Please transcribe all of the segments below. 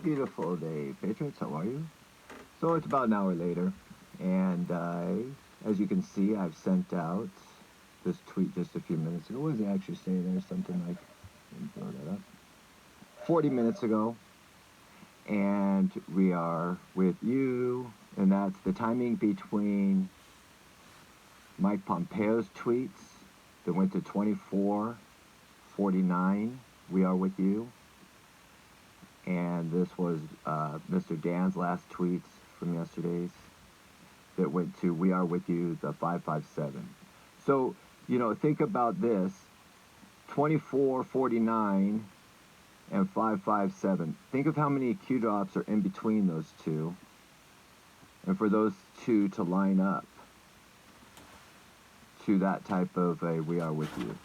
Beautiful day, Patriots. How are you? So it's about an hour later, and as you can see, I've sent out this tweet just a few minutes ago. What does it actually say there? Something like, let me blow that up. 40 minutes ago, and we are with you, and that's the timing between Mike Pompeo's tweets that went to 24:49. We are with you. And this was Mr. Dan's last tweets from yesterday's that went to We Are With You, the 557. So, think about this 24:49 and 557. Think of how many Q drops are in between those two, and for those two to line up to that type of a We Are With You.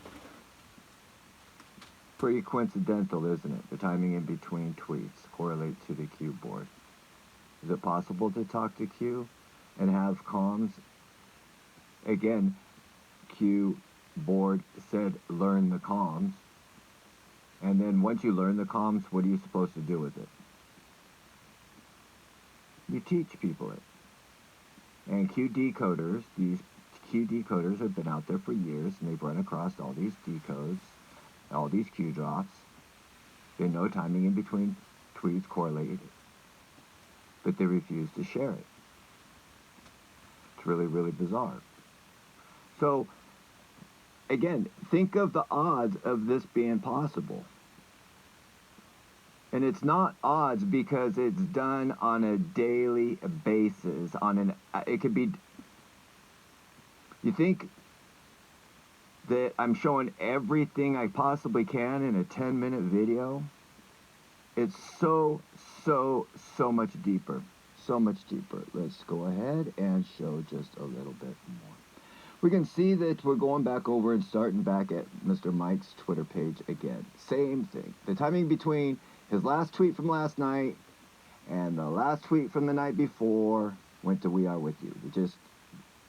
Pretty coincidental, isn't it? The timing in between tweets correlate to the Q board. Is it possible to talk to Q and have comms? Again, Q board said learn the comms. And then once you learn the comms, what are you supposed to do with it? You teach people it. And Q decoders, these Q decoders have been out there for years, and they've run across all these decodes, all these Q drops. They know timing in between tweets correlated, but they refuse to share it. It's really, really bizarre. So, again, think of the odds of this being possible. And it's not odds because it's done on a daily basis. It could be. You think that I'm showing everything I possibly can in a 10-minute video? It's so much deeper. So much deeper. Let's go ahead and show just a little bit more. We can see that we're going back over and starting back at Mr. Mike's Twitter page again. Same thing. The timing between his last tweet from last night and the last tweet from the night before went to We Are With You. We just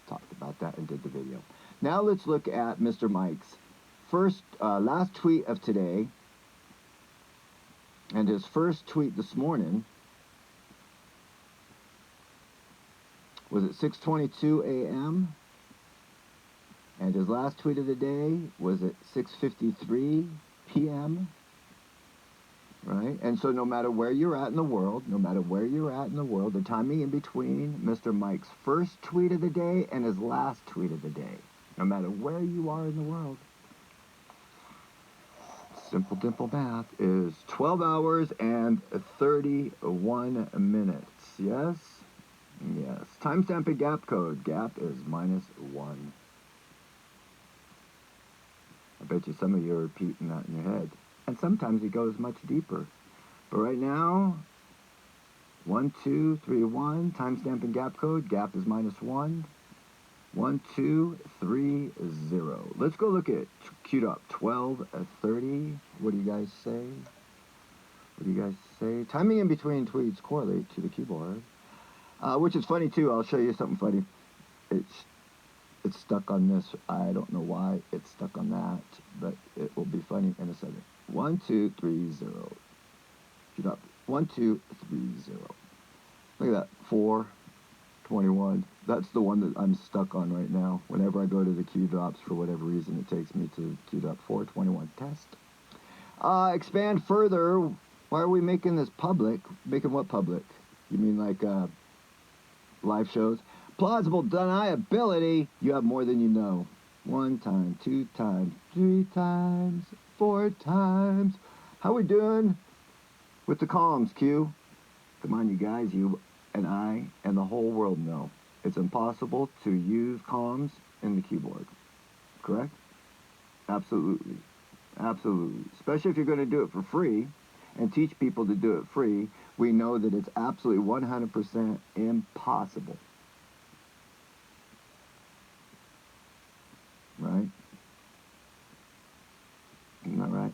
talked about that and did the video. Now let's look at Mr. Mike's last tweet of today and his first tweet this morning was at 6:22 a.m. and his last tweet of the day was at 6:53 p.m. Right? And so no matter where you're at in the world, the timing in between Mr. Mike's first tweet of the day and his last tweet of the day, no matter where you are in the world, simple dimple math is 12 hours and 31 minutes. Yes? Yes. Timestamp and gap code. Gap is -1. I bet you some of you are repeating that in your head. And sometimes it goes much deeper. But right now, 1231, timestamp and gap code. Gap is -1. 1230. Let's go look at queued up 1230. What do you guys say? Timing in between tweets correlate to the keyboard. Which is funny too. I'll show you something funny. It's stuck on this. I don't know why it's stuck on that, but it will be funny in a second. 1230. Queued up. 1230. Look at that. 421. That's the one that I'm stuck on right now. Whenever I go to the Q drops, for whatever reason, it takes me to queued up 421 test. Expand further. Why are we making this public? Making what public? You mean like live shows? Plausible deniability. You have more than you know. 1 time, 2 times, 3 times, 4 times. How we doing with the comms, Q? Come on, you guys. You and I and the whole world know it's impossible to use comms in the keyboard. Correct? Absolutely. Absolutely. Especially if you're going to do it for free and teach people to do it free, we know that it's absolutely 100% impossible. Right? Isn't that right?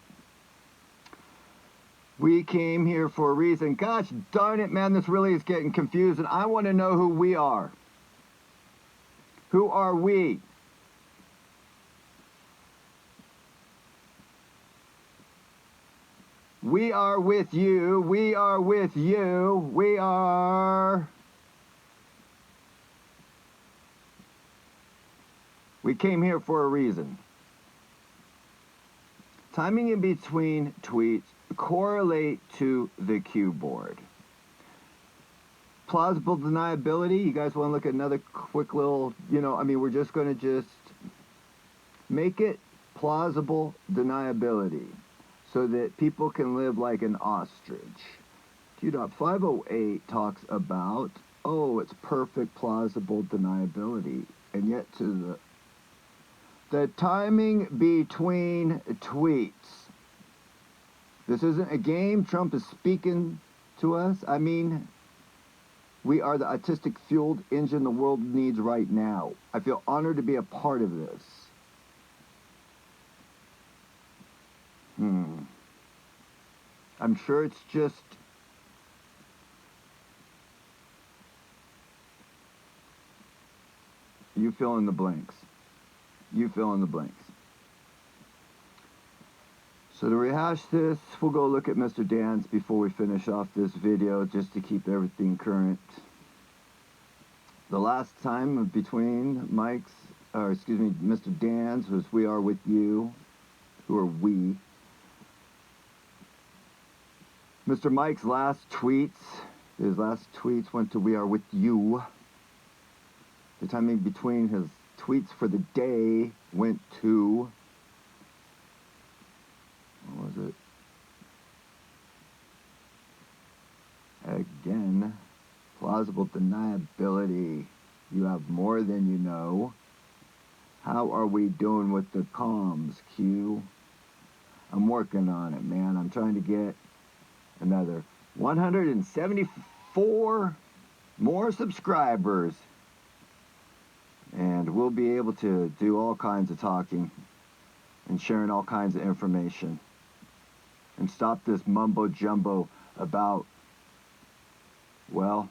We came here for a reason. Gosh darn it, man, this really is getting confusing. I want to know who we are. Who are we? We We are with you. We are with you. We are. We came here for a reason. Timing in between tweets correlate to the cue board. Plausible deniability. You guys want to look at another quick little, we're just going to just make it plausible deniability so that people can live like an ostrich. Q.508 talks about, it's perfect plausible deniability. And yet to the timing between tweets. This isn't a game. Trump is speaking to us. We are the autistic-fueled engine the world needs right now. I feel honored to be a part of this. I'm sure it's just you fill in the blanks. You fill in the blanks. So to rehash this, we'll go look at Mr. Dan's before we finish off this video, just to keep everything current. The last time between Mr. Dan's was "We are with you." Who are we? Mr. Mike's last tweets went to "We are with you." The timing between his tweets for the day went to, what was it? Again, plausible deniability. You have more than you know. How are we doing with the comms, Q? I'm working on it, man. I'm trying to get another 174 more subscribers. And we'll be able to do all kinds of talking and sharing all kinds of information. And stop this mumbo jumbo about, we'll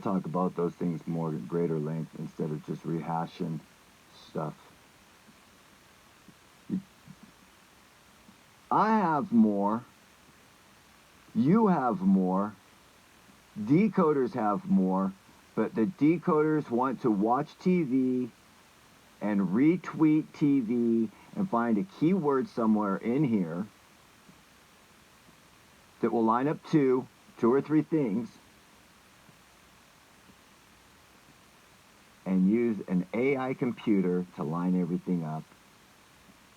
talk about those things more at greater length instead of just rehashing stuff. I have more. You have more. Decoders have more. But the decoders want to watch TV and retweet TV and find a keyword somewhere in here that will line up two or three things, and use an AI computer to line everything up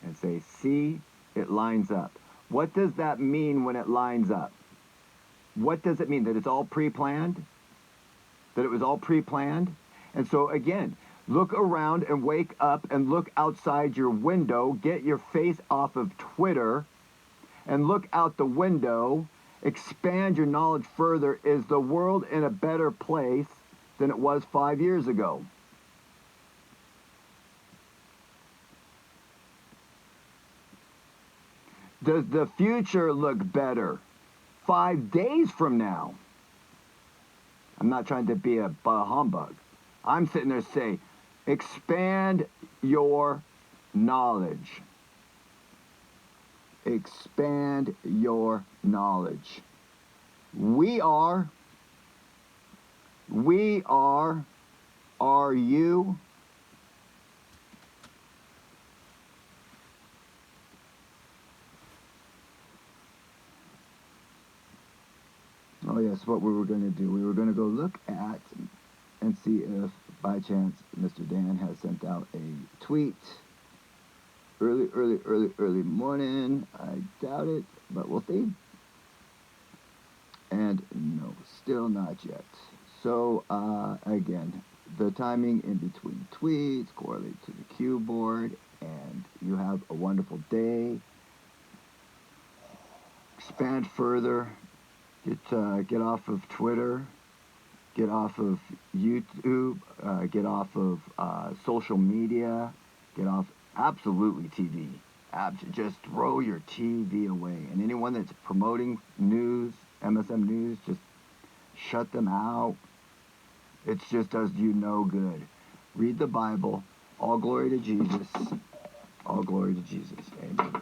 and say, see, it lines up. What does that mean when it lines up? What does it mean? That it's all pre-planned? That it was all pre-planned? And so again, look around and wake up and look outside your window, get your face off of Twitter and look out the window, expand your knowledge further. Is the world in a better place than it was 5 years ago? Does the future look better 5 days from now? I'm not trying to be a humbug. I'm sitting there saying, expand your knowledge. Expand your knowledge. We are, are you? Oh yes, what we were going to do. We were going to go look at and see if by chance Mr. Dan has sent out a tweet early morning. I doubt it, but we'll see. And no, still not yet. So again, the timing in between tweets correlate to the cue board, and you have a wonderful day. Expand further. Get off of Twitter, get off of YouTube, get off of social media, get off absolutely TV. Just throw your TV away. And anyone that's promoting news, MSM News, just shut them out. It just does you no good. Read the Bible. All glory to Jesus. All glory to Jesus. Amen.